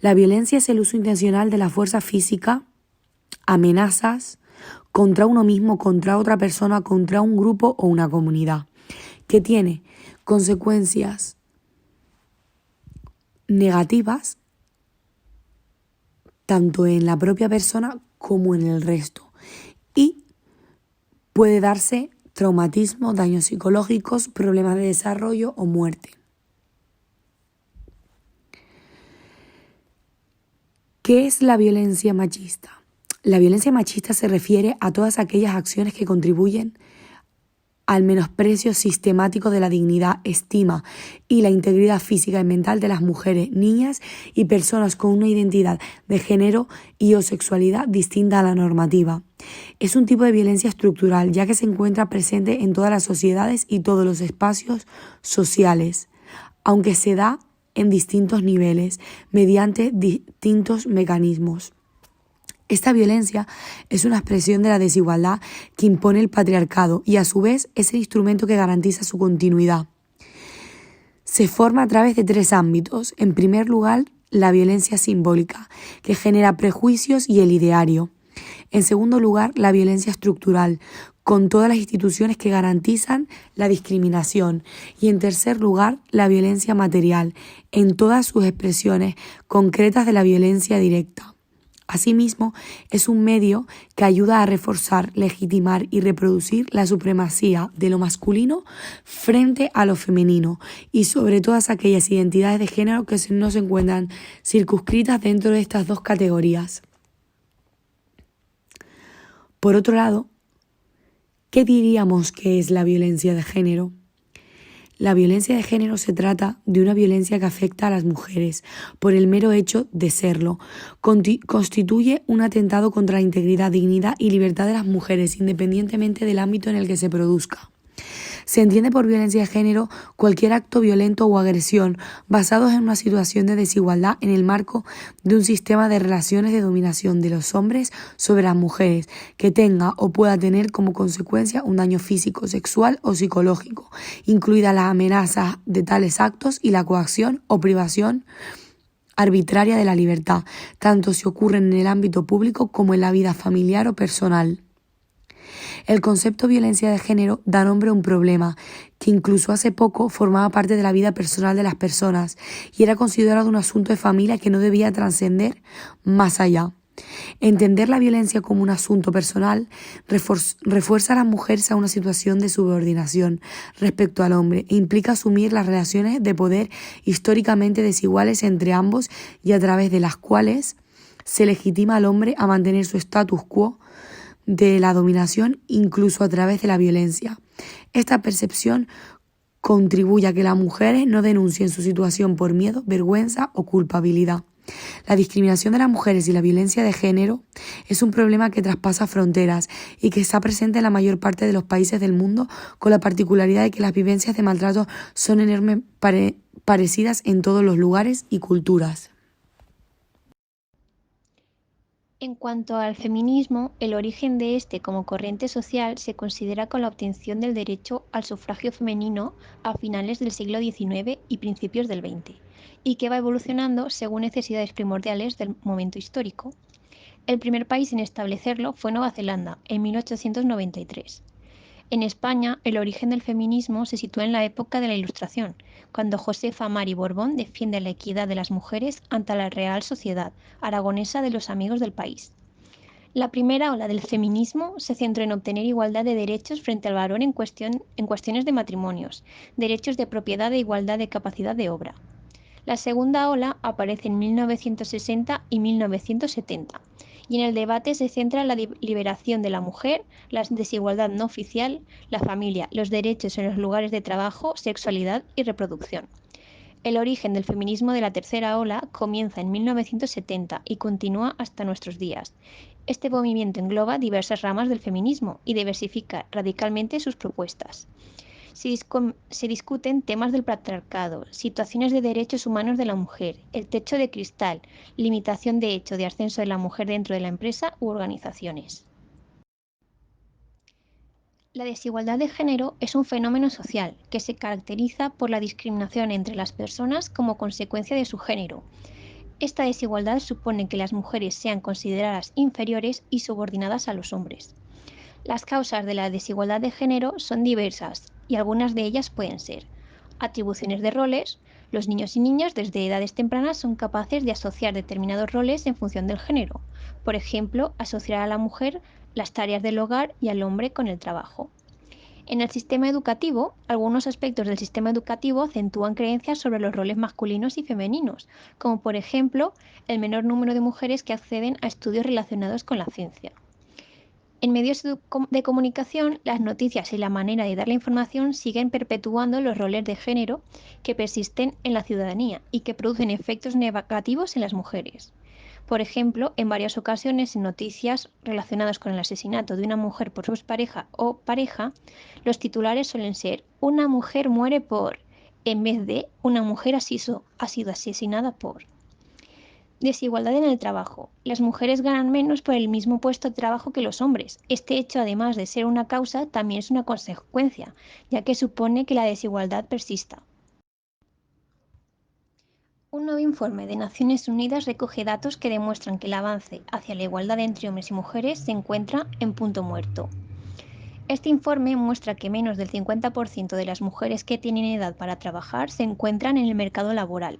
La violencia es el uso intencional de la fuerza física, amenazas, contra uno mismo, contra otra persona, contra un grupo o una comunidad, que tiene consecuencias negativas tanto en la propia persona como en el resto. Y puede darse traumatismo, daños psicológicos, problemas de desarrollo o muerte. ¿Qué es la violencia machista? La violencia machista se refiere a todas aquellas acciones que contribuyen al menosprecio sistemático de la dignidad, estima y la integridad física y mental de las mujeres, niñas y personas con una identidad de género y o sexualidad distinta a la normativa. Es un tipo de violencia estructural, ya que se encuentra presente en todas las sociedades y todos los espacios sociales, aunque se da en distintos niveles, mediante distintos mecanismos. Esta violencia es una expresión de la desigualdad que impone el patriarcado y a su vez es el instrumento que garantiza su continuidad. Se forma a través de 3 ámbitos. En primer lugar, la violencia simbólica, que genera prejuicios y el ideario. En segundo lugar, la violencia estructural, con todas las instituciones que garantizan la discriminación. Y en tercer lugar, la violencia material, en todas sus expresiones concretas de la violencia directa. Asimismo, es un medio que ayuda a reforzar, legitimar y reproducir la supremacía de lo masculino frente a lo femenino y sobre todas aquellas identidades de género que no se encuentran circunscritas dentro de estas 2 categorías. Por otro lado, ¿qué diríamos que es la violencia de género? La violencia de género se trata de una violencia que afecta a las mujeres por el mero hecho de serlo. Constituye un atentado contra la integridad, dignidad y libertad de las mujeres, independientemente del ámbito en el que se produzca. Se entiende por violencia de género cualquier acto violento o agresión basados en una situación de desigualdad en el marco de un sistema de relaciones de dominación de los hombres sobre las mujeres que tenga o pueda tener como consecuencia un daño físico, sexual o psicológico, incluidas las amenazas de tales actos y la coacción o privación arbitraria de la libertad, tanto si ocurren en el ámbito público como en la vida familiar o personal. El concepto violencia de género da nombre a un problema que incluso hace poco formaba parte de la vida personal de las personas y era considerado un asunto de familia que no debía trascender más allá. Entender la violencia como un asunto personal refuerza a las mujeres a una situación de subordinación respecto al hombre e implica asumir las relaciones de poder históricamente desiguales entre ambos y a través de las cuales se legitima al hombre a mantener su status quo de la dominación incluso a través de la violencia. Esta percepción contribuye a que las mujeres no denuncien su situación por miedo, vergüenza o culpabilidad. La discriminación de las mujeres y la violencia de género es un problema que traspasa fronteras y que está presente en la mayor parte de los países del mundo, con la particularidad de que las vivencias de maltrato son enormemente parecidas en todos los lugares y culturas. En cuanto al feminismo, el origen de este como corriente social se considera con la obtención del derecho al sufragio femenino a finales del siglo XIX y principios del XX, y que va evolucionando según necesidades primordiales del momento histórico. El primer país en establecerlo fue Nueva Zelanda, en 1893. En España, el origen del feminismo se sitúa en la época de la Ilustración, cuando Josefa Mari Borbón defiende la equidad de las mujeres ante la Real Sociedad aragonesa de los Amigos del País. La primera ola del feminismo se centró en obtener igualdad de derechos frente al varón en cuestiones de matrimonios, derechos de propiedad e igualdad de capacidad de obra. La segunda ola aparece en 1960 y 1970 y en el debate se centra en la liberación de la mujer, la desigualdad no oficial, la familia, los derechos en los lugares de trabajo, sexualidad y reproducción. El origen del feminismo de la tercera ola comienza en 1970 y continúa hasta nuestros días. Este movimiento engloba diversas ramas del feminismo y diversifica radicalmente sus propuestas. Se discuten temas del patriarcado, situaciones de derechos humanos de la mujer, el techo de cristal, limitación de hecho de ascenso de la mujer dentro de la empresa u organizaciones. La desigualdad de género es un fenómeno social que se caracteriza por la discriminación entre las personas como consecuencia de su género. Esta desigualdad supone que las mujeres sean consideradas inferiores y subordinadas a los hombres. Las causas de la desigualdad de género son diversas y algunas de ellas pueden ser atribuciones de roles. Los niños y niñas desde edades tempranas son capaces de asociar determinados roles en función del género. Por ejemplo, asociar a la mujer las tareas del hogar y al hombre con el trabajo. En el sistema educativo, algunos aspectos del sistema educativo acentúan creencias sobre los roles masculinos y femeninos, como por ejemplo el menor número de mujeres que acceden a estudios relacionados con la ciencia. En medios de comunicación, las noticias y la manera de dar la información siguen perpetuando los roles de género que persisten en la ciudadanía y que producen efectos negativos en las mujeres. Por ejemplo, en varias ocasiones en noticias relacionadas con el asesinato de una mujer por su pareja o pareja, los titulares suelen ser "Una mujer muere por", en vez de "Una mujer ha sido asesinada por". Desigualdad en el trabajo. Las mujeres ganan menos por el mismo puesto de trabajo que los hombres. Este hecho, además de ser una causa, también es una consecuencia, ya que supone que la desigualdad persista. Un nuevo informe de Naciones Unidas recoge datos que demuestran que el avance hacia la igualdad entre hombres y mujeres se encuentra en punto muerto. Este informe muestra que menos del 50% de las mujeres que tienen edad para trabajar se encuentran en el mercado laboral.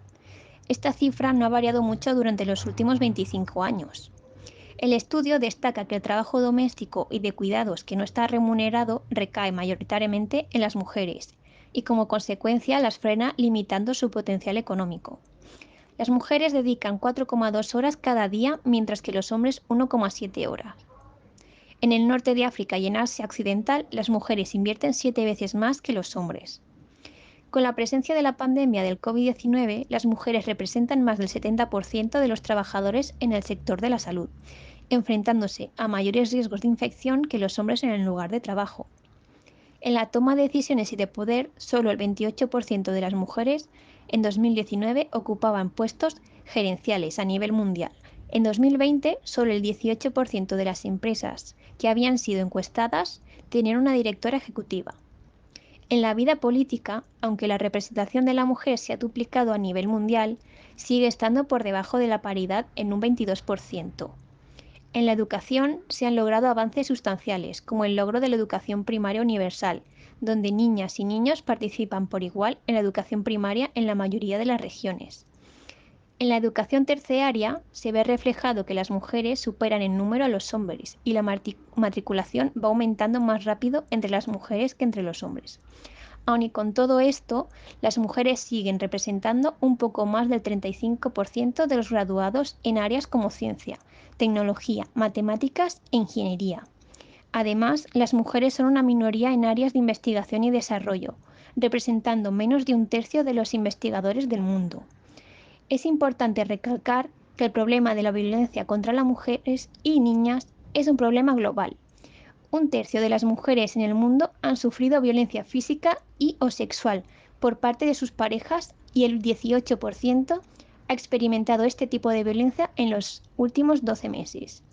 Esta cifra no ha variado mucho durante los últimos 25 años. El estudio destaca que el trabajo doméstico y de cuidados que no está remunerado recae mayoritariamente en las mujeres y como consecuencia las frena limitando su potencial económico. Las mujeres dedican 4,2 horas cada día, mientras que los hombres 1,7 horas. En el norte de África y en Asia Occidental, las mujeres invierten 7 veces más que los hombres. Con la presencia de la pandemia del COVID-19, las mujeres representan más del 70% de los trabajadores en el sector de la salud, enfrentándose a mayores riesgos de infección que los hombres en el lugar de trabajo. En la toma de decisiones y de poder, solo el 28% de las mujeres en 2019 ocupaban puestos gerenciales a nivel mundial. En 2020, solo el 18% de las empresas que habían sido encuestadas tenían una directora ejecutiva. En la vida política, aunque la representación de la mujer se ha duplicado a nivel mundial, sigue estando por debajo de la paridad en un 22%. En la educación se han logrado avances sustanciales, como el logro de la educación primaria universal, donde niñas y niños participan por igual en la educación primaria en la mayoría de las regiones. En la educación terciaria se ve reflejado que las mujeres superan en número a los hombres y la matriculación va aumentando más rápido entre las mujeres que entre los hombres. Aun y con todo esto, las mujeres siguen representando un poco más del 35% de los graduados en áreas como ciencia, tecnología, matemáticas e ingeniería. Además, las mujeres son una minoría en áreas de investigación y desarrollo, representando menos de un tercio de los investigadores del mundo. Es importante recalcar que el problema de la violencia contra las mujeres y niñas es un problema global. Un tercio de las mujeres en el mundo han sufrido violencia física y o sexual por parte de sus parejas y el 18% ha experimentado este tipo de violencia en los últimos 12 meses.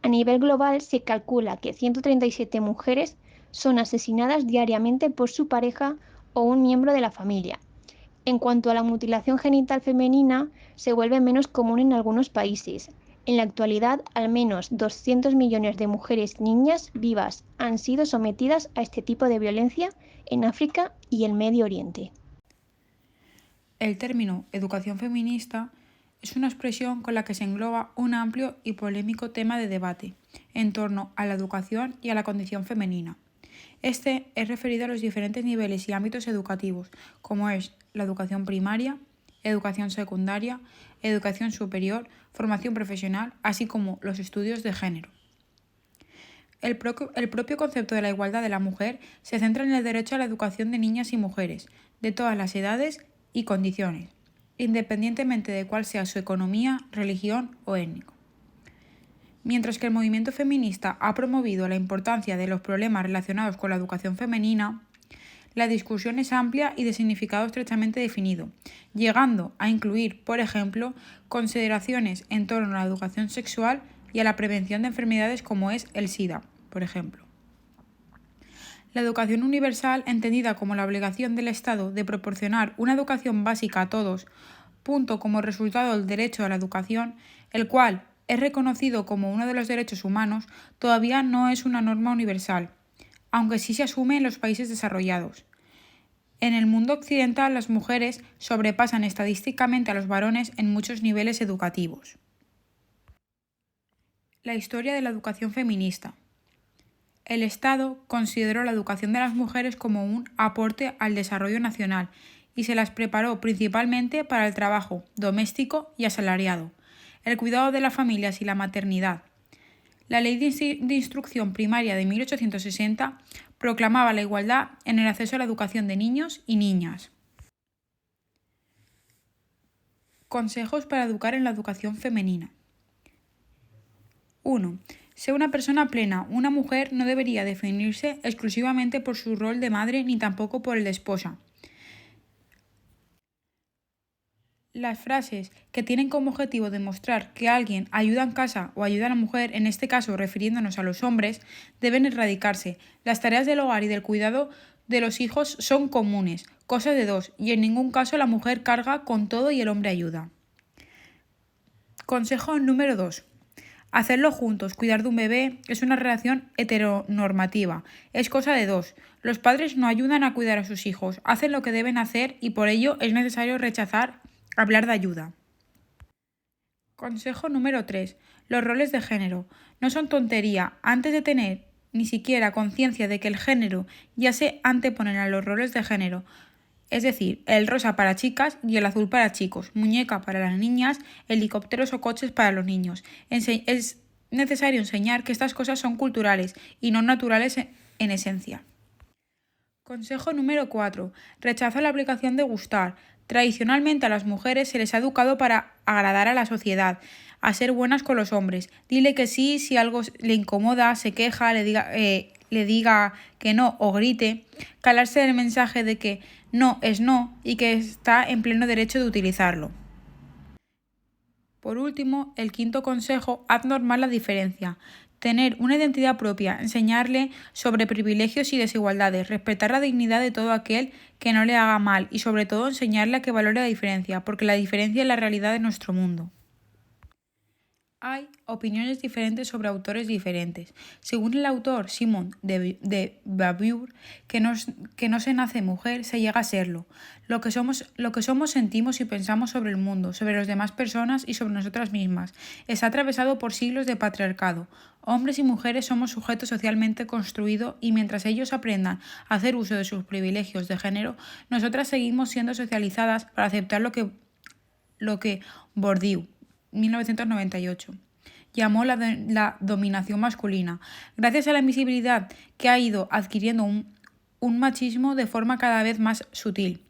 A nivel global se calcula que 137 mujeres son asesinadas diariamente por su pareja o un miembro de la familia. En cuanto a la mutilación genital femenina, se vuelve menos común en algunos países. En la actualidad, al menos 200 millones de mujeres y niñas vivas han sido sometidas a este tipo de violencia en África y el Medio Oriente. El término educación feminista es una expresión con la que se engloba un amplio y polémico tema de debate en torno a la educación y a la condición femenina. Este es referido a los diferentes niveles y ámbitos educativos, como es la educación primaria, educación secundaria, educación superior, formación profesional, así como los estudios de género. El propio concepto de la igualdad de la mujer se centra en el derecho a la educación de niñas y mujeres, de todas las edades y condiciones, independientemente de cuál sea su economía, religión o étnico. Mientras que el movimiento feminista ha promovido la importancia de los problemas relacionados con la educación femenina, la discusión es amplia y de significado estrechamente definido, llegando a incluir, por ejemplo, consideraciones en torno a la educación sexual y a la prevención de enfermedades como es el SIDA, por ejemplo. La educación universal, entendida como la obligación del Estado de proporcionar una educación básica a todos punto como resultado del derecho a la educación, el cual es reconocido como uno de los derechos humanos, todavía no es una norma universal, aunque sí se asume en los países desarrollados. En el mundo occidental, las mujeres sobrepasan estadísticamente a los varones en muchos niveles educativos. La historia de la educación feminista. El Estado consideró la educación de las mujeres como un aporte al desarrollo nacional y se las preparó principalmente para el trabajo doméstico y asalariado, el cuidado de las familias y la maternidad. La Ley de Instrucción Primaria de 1860 proclamaba la igualdad en el acceso a la educación de niños y niñas. Consejos para educar en la educación femenina. 1. Sé una persona plena. Una mujer no debería definirse exclusivamente por su rol de madre ni tampoco por el de esposa. Las frases que tienen como objetivo demostrar que alguien ayuda en casa o ayuda a la mujer, en este caso refiriéndonos a los hombres, deben erradicarse. Las tareas del hogar y del cuidado de los hijos son comunes, cosa de dos, y en ningún caso la mujer carga con todo y el hombre ayuda. Consejo número 2. Hacerlo juntos, cuidar de un bebé, es una relación heteronormativa. Es cosa de dos. Los padres no ayudan a cuidar a sus hijos, hacen lo que deben hacer y por ello es necesario rechazar hablar de ayuda. Consejo número 3. Los roles de género. No son tontería. Antes de tener ni siquiera conciencia de que el género ya se anteponen a los roles de género, es decir, el rosa para chicas y el azul para chicos, muñeca para las niñas, helicópteros o coches para los niños. Es necesario enseñar que estas cosas son culturales y no naturales en esencia. Consejo número 4. Rechaza la obligación de gustar. Tradicionalmente a las mujeres se les ha educado para agradar a la sociedad, a ser buenas con los hombres. Dile que sí si algo le incomoda, se queja, le diga que no o grite. Calarse el mensaje de que no es no y que está en pleno derecho de utilizarlo. Por último, el quinto consejo, haz normal la diferencia. Tener una identidad propia, enseñarle sobre privilegios y desigualdades, respetar la dignidad de todo aquel que no le haga mal y sobre todo enseñarle a que valore la diferencia, porque la diferencia es la realidad de nuestro mundo. Hay opiniones diferentes sobre autores diferentes. Según el autor Simone de Beauvoir, que no se nace mujer, se llega a serlo. Lo que somos sentimos y pensamos sobre el mundo, sobre las demás personas y sobre nosotras mismas. Está atravesado por siglos de patriarcado. Hombres y mujeres somos sujetos socialmente construidos y mientras ellos aprendan a hacer uso de sus privilegios de género, nosotras seguimos siendo socializadas para aceptar lo que Bourdieu 1998. Llamó la dominación masculina, gracias a la invisibilidad que ha ido adquiriendo un machismo de forma cada vez más sutil.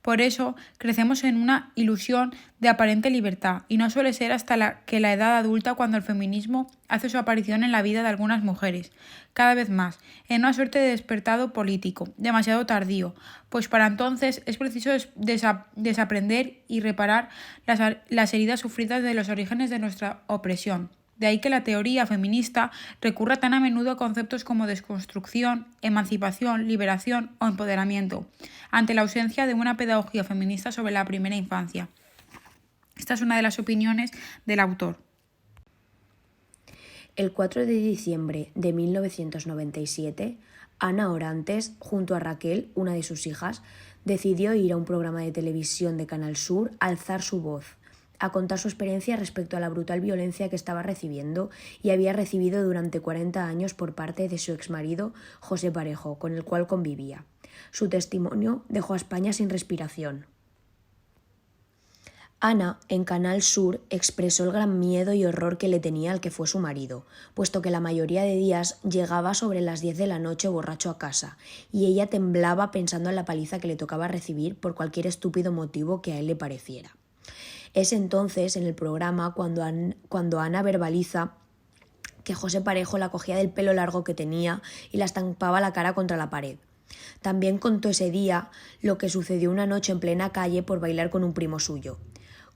Por eso crecemos en una ilusión de aparente libertad y no suele ser hasta que la edad adulta cuando el feminismo hace su aparición en la vida de algunas mujeres, cada vez más, en una suerte de despertado político, demasiado tardío, pues para entonces es preciso desaprender y reparar las heridas sufridas de los orígenes de nuestra opresión. De ahí que la teoría feminista recurra tan a menudo a conceptos como desconstrucción, emancipación, liberación o empoderamiento, ante la ausencia de una pedagogía feminista sobre la primera infancia. Esta es una de las opiniones del autor. El 4 de diciembre de 1997, Ana Orantes, junto a Raquel, una de sus hijas, decidió ir a un programa de televisión de Canal Sur a alzar su voz, a contar su experiencia respecto a la brutal violencia que estaba recibiendo y había recibido durante 40 años por parte de su exmarido José Parejo, con el cual convivía. Su testimonio dejó a España sin respiración. Ana, en Canal Sur, expresó el gran miedo y horror que le tenía al que fue su marido, puesto que la mayoría de días llegaba sobre las 10 de la noche borracho a casa, y ella temblaba pensando en la paliza que le tocaba recibir por cualquier estúpido motivo que a él le pareciera. Es entonces, en el programa, cuando Ana verbaliza que José Parejo la cogía del pelo largo que tenía y la estampaba la cara contra la pared. También contó ese día lo que sucedió una noche en plena calle por bailar con un primo suyo.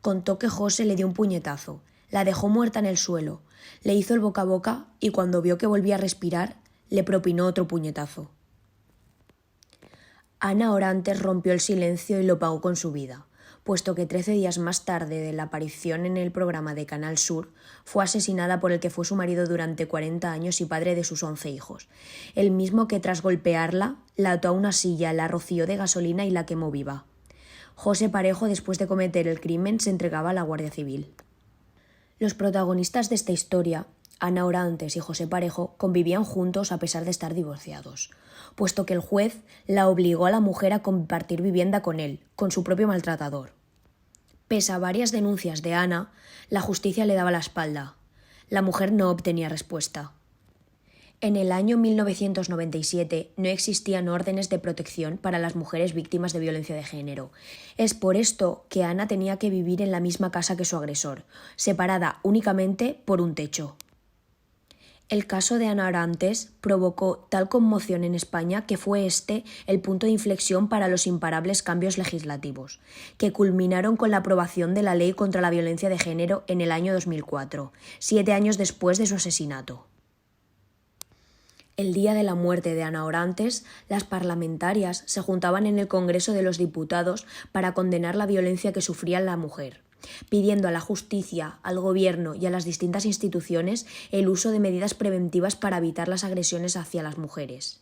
Contó que José le dio un puñetazo, la dejó muerta en el suelo, le hizo el boca a boca y cuando vio que volvía a respirar, le propinó otro puñetazo. Ana Orantes rompió el silencio y lo pagó con su vida. puesto que 13 días más tarde de la aparición en el programa de Canal Sur, fue asesinada por el que fue su marido durante 40 años y padre de sus 11 hijos, el mismo que tras golpearla, la ató a una silla, la roció de gasolina y la quemó viva. José Parejo, después de cometer el crimen, se entregaba a la Guardia Civil. Los protagonistas de esta historia, Ana Orantes y José Parejo, convivían juntos a pesar de estar divorciados, puesto que el juez la obligó a la mujer a compartir vivienda con él, con su propio maltratador. Pese a varias denuncias de Ana, la justicia le daba la espalda. La mujer no obtenía respuesta. En el año 1997 no existían órdenes de protección para las mujeres víctimas de violencia de género. Es por esto que Ana tenía que vivir en la misma casa que su agresor, separada únicamente por un techo. El caso de Ana Orantes provocó tal conmoción en España que fue este el punto de inflexión para los imparables cambios legislativos, que culminaron con la aprobación de la Ley contra la Violencia de Género en el año 2004, 7 años después de su asesinato. El día de la muerte de Ana Orantes, las parlamentarias se juntaban en el Congreso de los Diputados para condenar la violencia que sufría la mujer, pidiendo a la justicia, al gobierno y a las distintas instituciones el uso de medidas preventivas para evitar las agresiones hacia las mujeres.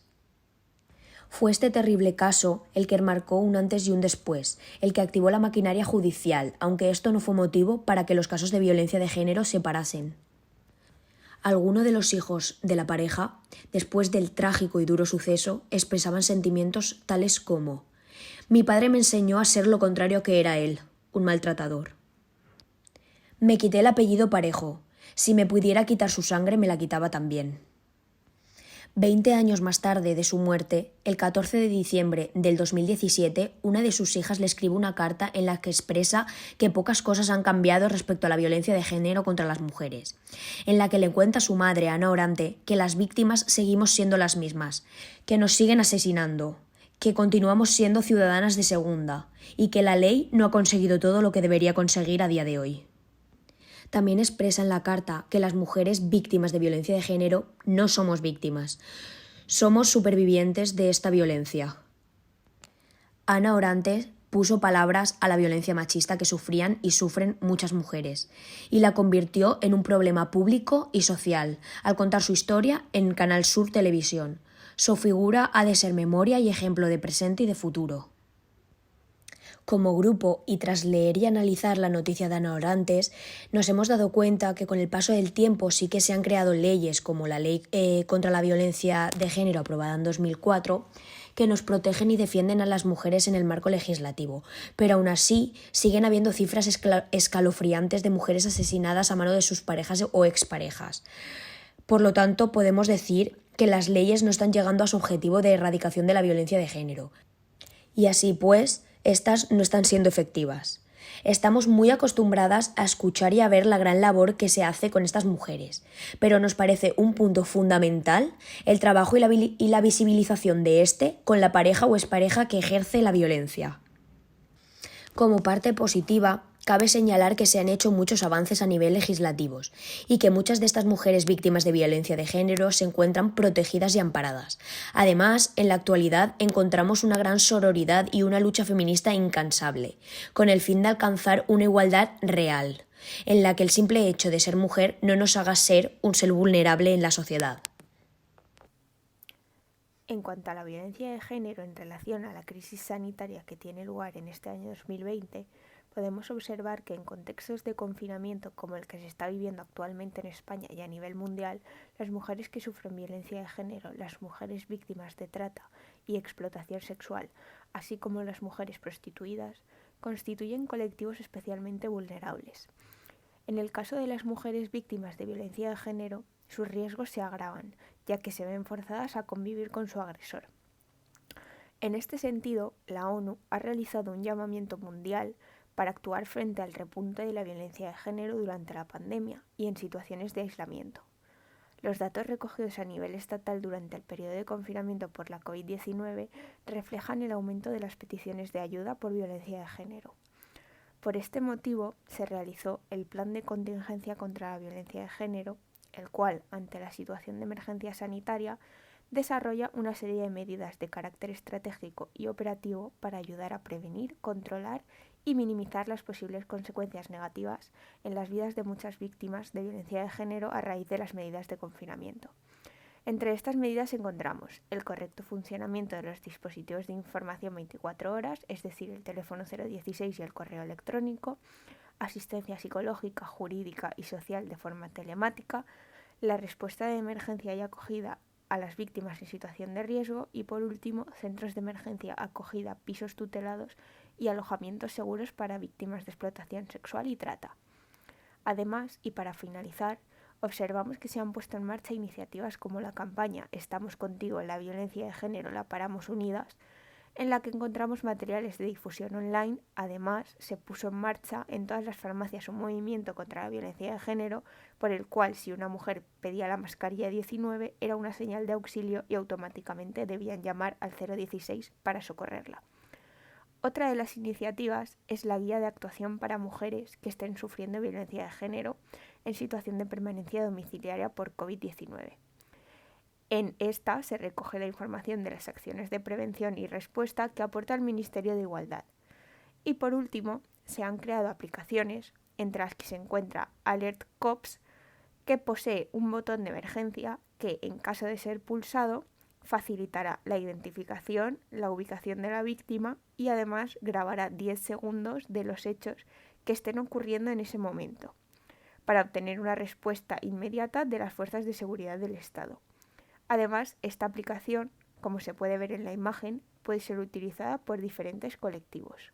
Fue este terrible caso el que marcó un antes y un después, el que activó la maquinaria judicial, aunque esto no fue motivo para que los casos de violencia de género se parasen. Algunos de los hijos de la pareja, después del trágico y duro suceso, expresaban sentimientos tales como: «Mi padre me enseñó a ser lo contrario que era él, un maltratador. Me quité el apellido Parejo. Si me pudiera quitar su sangre, me la quitaba también». 20 años más tarde de su muerte, el 14 de diciembre del 2017, una de sus hijas le escribe una carta en la que expresa que pocas cosas han cambiado respecto a la violencia de género contra las mujeres, en la que le cuenta a su madre, Ana Orante, que las víctimas seguimos siendo las mismas, que nos siguen asesinando, que continuamos siendo ciudadanas de segunda y que la ley no ha conseguido todo lo que debería conseguir a día de hoy. También expresa en la carta que las mujeres víctimas de violencia de género no somos víctimas, somos supervivientes de esta violencia. Ana Orantes puso palabras a la violencia machista que sufrían y sufren muchas mujeres y la convirtió en un problema público y social al contar su historia en Canal Sur Televisión. Su figura ha de ser memoria y ejemplo de presente y de futuro. Como grupo, y tras leer y analizar la noticia de Ana Orantes, nos hemos dado cuenta que con el paso del tiempo sí que se han creado leyes como la Ley contra la Violencia de Género aprobada en 2004, que nos protegen y defienden a las mujeres en el marco legislativo, pero aún así siguen habiendo cifras escalofriantes de mujeres asesinadas a mano de sus parejas o exparejas. Por lo tanto, podemos decir que las leyes no están llegando a su objetivo de erradicación de la violencia de género. Y así pues, estas no están siendo efectivas. Estamos muy acostumbradas a escuchar y a ver la gran labor que se hace con estas mujeres, pero nos parece un punto fundamental el trabajo y la visibilización de con la pareja o expareja que ejerce la violencia. Como parte positiva, cabe señalar que se han hecho muchos avances a nivel legislativos y que muchas de estas mujeres víctimas de violencia de género se encuentran protegidas y amparadas. Además, en la actualidad encontramos una gran sororidad y una lucha feminista incansable, con el fin de alcanzar una igualdad real, en la que el simple hecho de ser mujer no nos haga ser un ser vulnerable en la sociedad. En cuanto a la violencia de género en relación a la crisis sanitaria que tiene lugar en este año 2020, podemos observar que en contextos de confinamiento como el que se está viviendo actualmente en España y a nivel mundial, las mujeres que sufren violencia de género, las mujeres víctimas de trata y explotación sexual, así como las mujeres prostituidas, constituyen colectivos especialmente vulnerables. En el caso de las mujeres víctimas de violencia de género, sus riesgos se agravan, ya que se ven forzadas a convivir con su agresor. En este sentido, la ONU ha realizado un llamamiento mundial para actuar frente al repunte de la violencia de género durante la pandemia y en situaciones de aislamiento. Los datos recogidos a nivel estatal durante el periodo de confinamiento por la COVID-19 reflejan el aumento de las peticiones de ayuda por violencia de género. Por este motivo, se realizó el Plan de Contingencia contra la Violencia de Género, el cual, ante la situación de emergencia sanitaria, desarrolla una serie de medidas de carácter estratégico y operativo para ayudar a prevenir, controlar y minimizar las posibles consecuencias negativas en las vidas de muchas víctimas de violencia de género a raíz de las medidas de confinamiento. Entre estas medidas encontramos el correcto funcionamiento de los dispositivos de información 24 horas, es decir, el teléfono 016 y el correo electrónico, asistencia psicológica, jurídica y social de forma telemática, la respuesta de emergencia y acogida a las víctimas en situación de riesgo y, por último, centros de emergencia, acogida, pisos tutelados y alojamientos seguros para víctimas de explotación sexual y trata. Además, y para finalizar, observamos que se han puesto en marcha iniciativas como la campaña Estamos contigo, la violencia de género la paramos unidas, en la que encontramos materiales de difusión online. Además, se puso en marcha en todas las farmacias un movimiento contra la violencia de género, por el cual si una mujer pedía la mascarilla 19 era una señal de auxilio y automáticamente debían llamar al 016 para socorrerla. Otra de las iniciativas es la guía de actuación para mujeres que estén sufriendo violencia de género en situación de permanencia domiciliaria por COVID-19. En esta se recoge la información de las acciones de prevención y respuesta que aporta el Ministerio de Igualdad. Y por último, se han creado aplicaciones, entre las que se encuentra Alert Cops, que posee un botón de emergencia que, en caso de ser pulsado, facilitará la identificación, la ubicación de la víctima y además grabará 10 segundos de los hechos que estén ocurriendo en ese momento, para obtener una respuesta inmediata de las fuerzas de seguridad del Estado. Además, esta aplicación, como se puede ver en la imagen, puede ser utilizada por diferentes colectivos.